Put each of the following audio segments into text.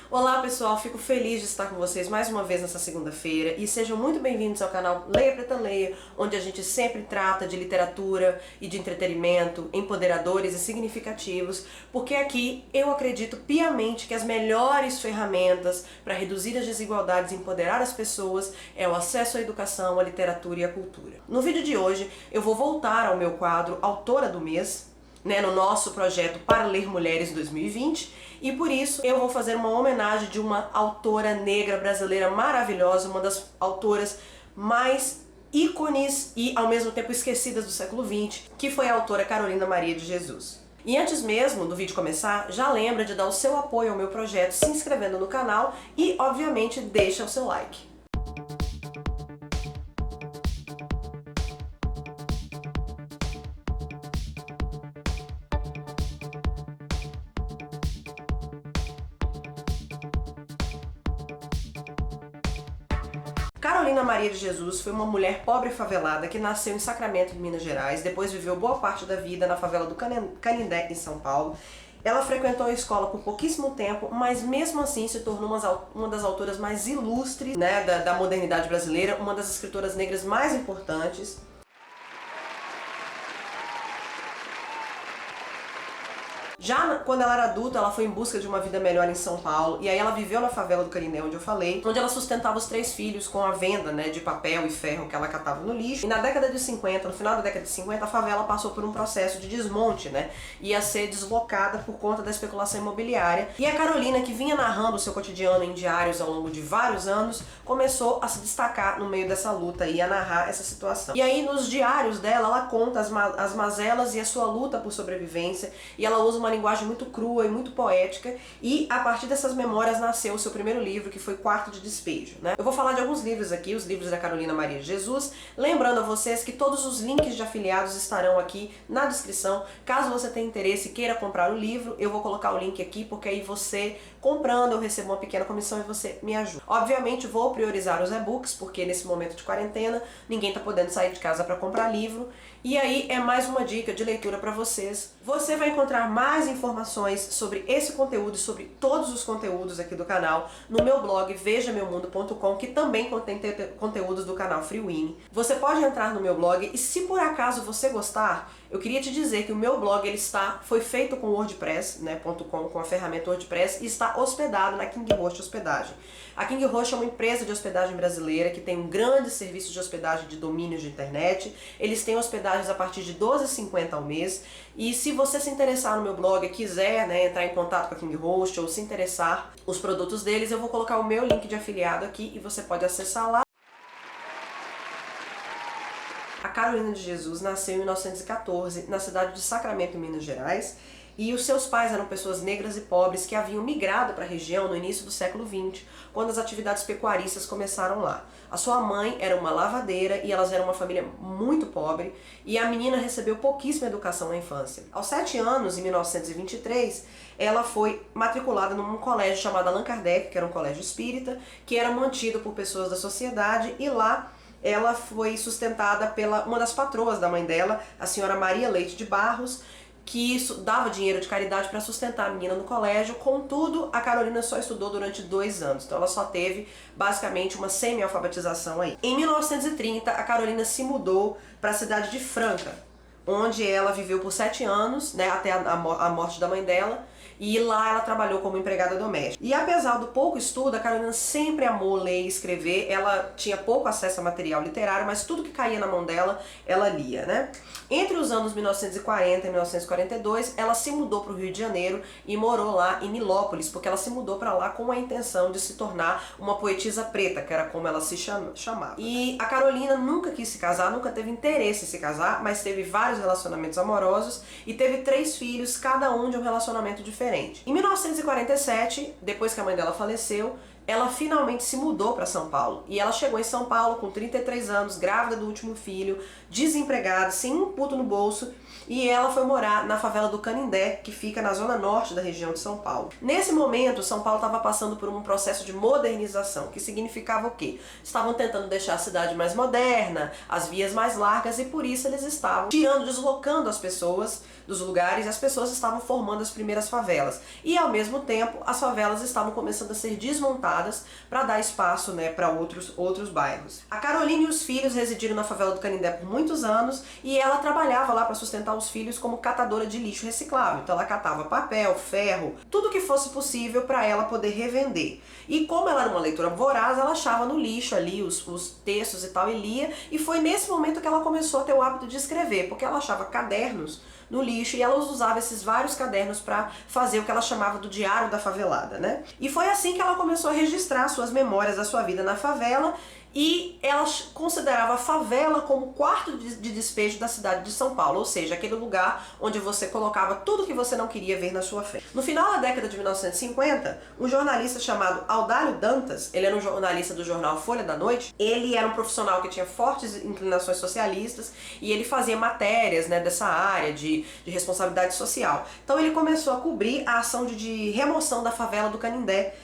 Olá pessoal, fico feliz de estar com vocês mais uma vez nessa segunda-feira e sejam muito bem-vindos ao canal Leia Preta Leia, onde a gente sempre trata de literatura e de entretenimento, empoderadores e significativos, porque aqui eu acredito piamente que as melhores ferramentas para reduzir as desigualdades e empoderar as pessoas é o acesso à educação, à literatura e à cultura. No vídeo de hoje eu vou voltar ao meu quadro Autora do Mês, no nosso projeto Para Ler Mulheres 2020, e por isso eu vou fazer uma homenagem de uma autora negra brasileira maravilhosa, uma das autoras mais ícones e ao mesmo tempo esquecidas do século XX, que foi a autora Carolina Maria de Jesus. E antes mesmo do vídeo começar, já lembra de dar o seu apoio ao meu projeto se inscrevendo no canal e, obviamente, deixa o seu like. Carolina Maria de Jesus foi uma mulher pobre e favelada que nasceu em Sacramento, em Minas Gerais, depois viveu boa parte da vida na favela do Canindé, em São Paulo. Ela frequentou a escola por pouquíssimo tempo, mas mesmo assim se tornou uma das autoras mais ilustres, da modernidade brasileira, uma das escritoras negras mais importantes. Já quando ela era adulta, ela foi em busca de uma vida melhor em São Paulo, e aí ela viveu na favela do Canindé, onde eu falei, onde ela sustentava os 3 filhos com a venda de papel e ferro que ela catava no lixo. E na década de 50, no final da década de 50, a favela passou por um processo de desmonte, ia ser deslocada por conta da especulação imobiliária. E a Carolina, que vinha narrando o seu cotidiano em diários ao longo de vários anos, começou a se destacar no meio dessa luta e a narrar essa situação. E aí nos diários dela, ela conta as mazelas e a sua luta por sobrevivência, e ela usa uma linguagem muito crua e muito poética, e a partir dessas memórias nasceu o seu primeiro livro, que foi Quarto de Despejo. Eu vou falar de alguns livros aqui, os livros da Carolina Maria de Jesus, lembrando a vocês que todos os links de afiliados estarão aqui na descrição. Caso você tenha interesse e queira comprar o livro, eu vou colocar o link aqui, porque aí você, comprando, eu recebo uma pequena comissão e você me ajuda. Obviamente vou priorizar os e-books, porque nesse momento de quarentena, ninguém tá podendo sair de casa para comprar livro, e aí é mais uma dica de leitura para vocês. Você vai encontrar mais informações sobre esse conteúdo e sobre todos os conteúdos aqui do canal no meu blog vejameumundo.com, que também contém conteúdos do canal Freewin. Você pode entrar no meu blog e, se por acaso você gostar, eu queria te dizer que o meu blog foi feito com WordPress, com a ferramenta WordPress, e está hospedado na KingHost Hospedagem. A KingHost é uma empresa de hospedagem brasileira que tem um grande serviço de hospedagem de domínios de internet. Eles têm hospedagens a partir de R$ 12,50 ao mês. E se você se interessar no meu blog e quiser entrar em contato com a KingHost ou se interessar os produtos deles, eu vou colocar o meu link de afiliado aqui e você pode acessar lá. A Carolina de Jesus nasceu em 1914 na cidade de Sacramento, em Minas Gerais, e os seus pais eram pessoas negras e pobres que haviam migrado para a região no início do século XX, quando as atividades pecuaristas começaram lá. A sua mãe era uma lavadeira e elas eram uma família muito pobre, e a menina recebeu pouquíssima educação na infância. Aos 7 anos, em 1923, ela foi matriculada num colégio chamado Allan Kardec, que era um colégio espírita, que era mantido por pessoas da sociedade, e lá ela foi sustentada pela uma das patroas da mãe dela, a senhora Maria Leite de Barros, que dava dinheiro de caridade para sustentar a menina no colégio. Contudo, a Carolina só estudou durante 2 anos, então ela só teve basicamente uma semi-alfabetização aí. Em 1930, a Carolina se mudou para a cidade de Franca, onde ela viveu por 7 anos, até a morte da mãe dela, e lá ela trabalhou como empregada doméstica. E apesar do pouco estudo, a Carolina sempre amou ler e escrever. Ela tinha pouco acesso a material literário, mas tudo que caía na mão dela, ela lia, Entre os anos 1940 e 1942, ela se mudou para o Rio de Janeiro e morou lá em Nilópolis, porque ela se mudou para lá com a intenção de se tornar uma poetisa preta, que era como ela se chamava. E a Carolina nunca quis se casar, nunca teve interesse em se casar, mas teve vários relacionamentos amorosos e teve 3 filhos, cada um de um relacionamento diferente. Em 1947, depois que a mãe dela faleceu, ela finalmente se mudou para São Paulo. E ela chegou em São Paulo com 33 anos, grávida do último filho, desempregada, sem um puto no bolso, e ela foi morar na favela do Canindé, que fica na zona norte da região de São Paulo. Nesse momento, São Paulo estava passando por um processo de modernização, que significava o quê? Estavam tentando deixar a cidade mais moderna, as vias mais largas, e por isso eles estavam deslocando as pessoas dos lugares, e as pessoas estavam formando as primeiras favelas. E ao mesmo tempo, as favelas estavam começando a ser desmontadas para dar espaço, né, para outros bairros. A Carolina e os filhos residiram na favela do Canindé por muitos anos, e ela trabalhava lá para sustentar os filhos como catadora de lixo reciclável. Então ela catava papel, ferro, tudo que fosse possível para ela poder revender. E como ela era uma leitora voraz, ela achava no lixo ali os textos e tal, e lia, e foi nesse momento que ela começou a ter o hábito de escrever, porque ela achava cadernos no lixo, e ela usava esses vários cadernos para fazer o que ela chamava do diário da favelada, né? E foi assim que ela começou a registrar suas memórias da sua vida na favela, e ela considerava a favela como o quarto de despejo da cidade de São Paulo, ou seja, aquele lugar onde você colocava tudo que você não queria ver na sua festa. No final da década de 1950, um jornalista chamado Audálio Dantas, ele era um jornalista do jornal Folha da Noite, ele era um profissional que tinha fortes inclinações socialistas, e ele fazia matérias, né, dessa área de responsabilidade social. Então ele começou a cobrir a ação de remoção da favela do Canindé,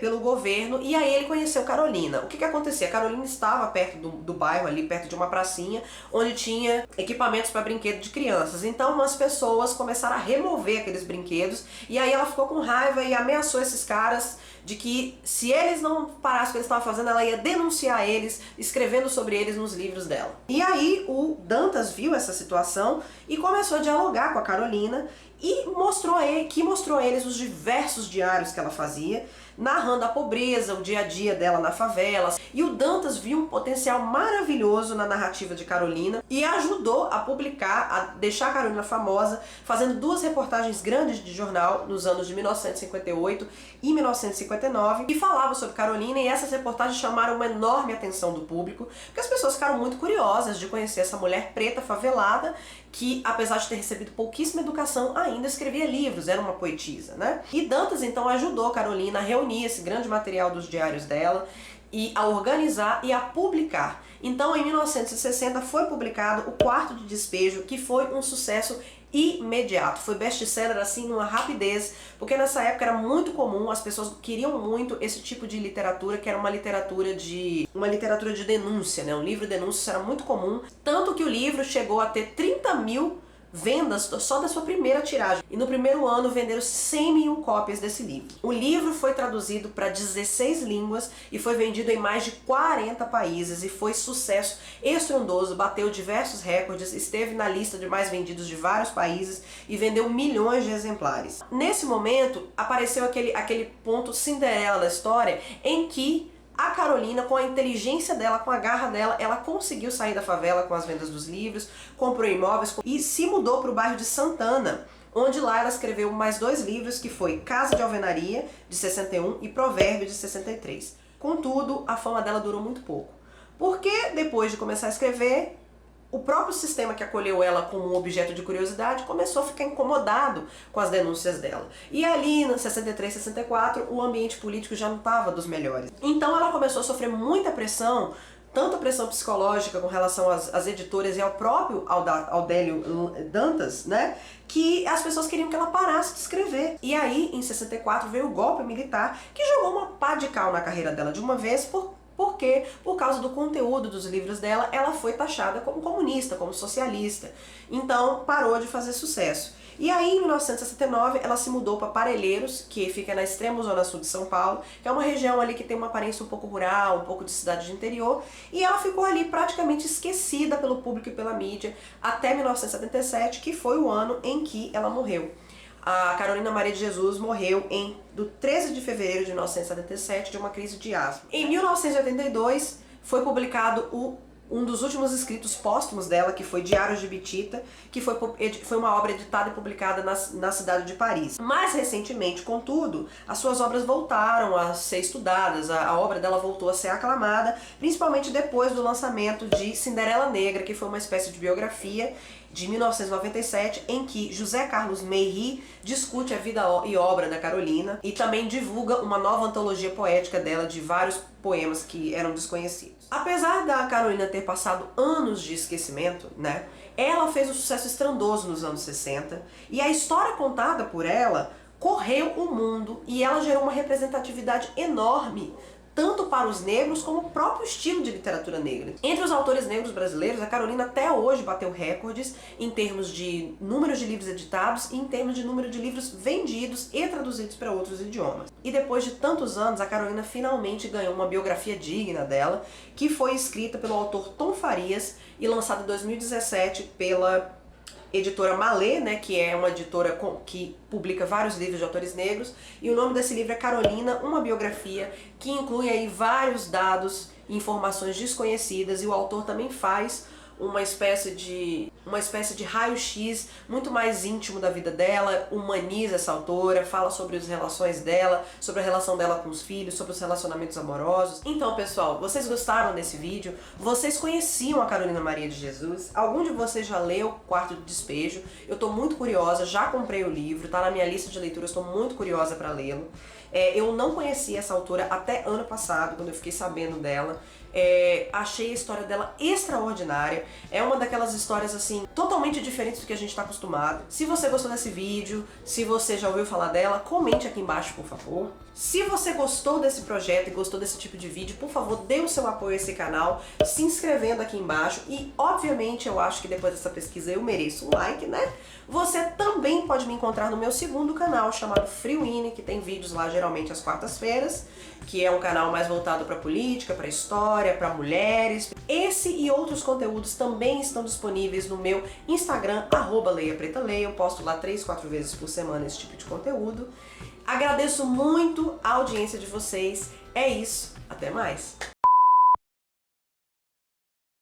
pelo governo, e aí ele conheceu Carolina. O que acontecia? A Carolina estava perto do bairro ali, perto de uma pracinha, onde tinha equipamentos para brinquedo de crianças. Então as pessoas começaram a remover aqueles brinquedos, e aí ela ficou com raiva e ameaçou esses caras de que se eles não parassem o que eles estavam fazendo, ela ia denunciar eles, escrevendo sobre eles nos livros dela. E aí o Dantas viu essa situação e começou a dialogar com a Carolina, e mostrou a eles os diversos diários que ela fazia, narrando a pobreza, o dia a dia dela na favela. E o Dantas viu um potencial maravilhoso na narrativa de Carolina e ajudou a publicar, a deixar a Carolina famosa, fazendo 2 reportagens grandes de jornal nos anos de 1958 e 1959, que falavam sobre Carolina, e essas reportagens chamaram uma enorme atenção do público, porque as pessoas ficaram muito curiosas de conhecer essa mulher preta favelada, que apesar de ter recebido pouquíssima educação, ainda escrevia livros, era uma poetisa, né? E Dantas então ajudou Carolina a reunir esse grande material dos diários dela, e a organizar e a publicar. Então em 1960 foi publicado O Quarto de Despejo, que foi um sucesso imediato, foi best-seller assim numa rapidez, porque nessa época era muito comum, as pessoas queriam muito esse tipo de literatura, que era uma literatura de denúncia, né? Um livro de denúncia era muito comum, tanto que o livro chegou a ter 30 mil vendas só da sua primeira tiragem, e no primeiro ano venderam 100 mil cópias desse livro. O livro foi traduzido para 16 línguas e foi vendido em mais de 40 países, e foi sucesso estrondoso, bateu diversos recordes, esteve na lista de mais vendidos de vários países e vendeu milhões de exemplares. Nesse momento apareceu aquele ponto Cinderela da história, em que a Carolina, com a inteligência dela, com a garra dela, ela conseguiu sair da favela com as vendas dos livros, comprou imóveis e se mudou para o bairro de Santana, onde lá ela escreveu mais 2 livros, que foi Casa de Alvenaria, de 61, e Provérbio, de 63. Contudo, a fama dela durou muito pouco, porque depois de começar a escrever, o próprio sistema que acolheu ela como um objeto de curiosidade começou a ficar incomodado com as denúncias dela. E ali, em 63, 64, o ambiente político já não estava dos melhores. Então ela começou a sofrer muita pressão, tanto a pressão psicológica com relação às editoras e ao próprio Audálio Dantas, né, que as pessoas queriam que ela parasse de escrever. E aí, em 64, veio o golpe militar, que jogou uma pá de cal na carreira dela de uma vez, porque, por causa do conteúdo dos livros dela, ela foi taxada como comunista, como socialista. Então, parou de fazer sucesso. E aí, em 1969, ela se mudou para Parelheiros, que fica na extrema zona sul de São Paulo, que é uma região ali que tem uma aparência um pouco rural, um pouco de cidade de interior, e ela ficou ali praticamente esquecida pelo público e pela mídia até 1977, que foi o ano em que ela morreu. A Carolina Maria de Jesus morreu do 13 de fevereiro de 1977 de uma crise de asma. Em 1982 foi publicado um dos últimos escritos póstumos dela, que foi Diários de Bitita, que foi uma obra editada e publicada na cidade de Paris. Mais recentemente, contudo, as suas obras voltaram a ser estudadas, a obra dela voltou a ser aclamada, principalmente depois do lançamento de Cinderela Negra, que foi uma espécie de biografia de 1997, em que José Carlos Meyrie discute a vida e obra da Carolina e também divulga uma nova antologia poética dela de vários poemas que eram desconhecidos. Apesar da Carolina ter passado anos de esquecimento, né, ela fez um sucesso estrondoso nos anos 60 e a história contada por ela correu o mundo e ela gerou uma representatividade enorme tanto para os negros como o próprio estilo de literatura negra. Entre os autores negros brasileiros, a Carolina até hoje bateu recordes em termos de número de livros editados e em termos de número de livros vendidos e traduzidos para outros idiomas. E depois de tantos anos, a Carolina finalmente ganhou uma biografia digna dela, que foi escrita pelo autor Tom Farias e lançada em 2017 pela editora Malê, né, que é uma editora que publica vários livros de autores negros, e o nome desse livro é Carolina, uma biografia que inclui aí vários dados e informações desconhecidas, e o autor também faz uma espécie de raio-x muito mais íntimo da vida dela, humaniza essa autora, fala sobre as relações dela, sobre a relação dela com os filhos, sobre os relacionamentos amorosos. Então, pessoal, vocês gostaram desse vídeo? Vocês conheciam a Carolina Maria de Jesus? Algum de vocês já leu Quarto de Despejo? Eu tô muito curiosa, já comprei o livro, tá na minha lista de leituras, tô muito curiosa para lê-lo. Eu não conhecia essa autora até ano passado, quando eu fiquei sabendo dela. Achei a história dela extraordinária. É uma daquelas histórias assim, totalmente diferentes do que a gente está acostumado. Se você gostou desse vídeo, se você já ouviu falar dela, comente aqui embaixo, por favor. Se você gostou desse projeto e gostou desse tipo de vídeo, por favor, dê o seu apoio a esse canal, se inscrevendo aqui embaixo. E, obviamente, eu acho que depois dessa pesquisa eu mereço um like, né? Você também pode me encontrar no meu segundo canal, chamado Freewine, que tem vídeos lá geralmente às quartas-feiras, que é um canal mais voltado para política, para história, para mulheres. Esse e outros conteúdos também estão disponíveis no meu Instagram, @leiapretaleia. Eu posto lá 3, 4 vezes por semana esse tipo de conteúdo. Agradeço muito a audiência de vocês. É isso. Até mais.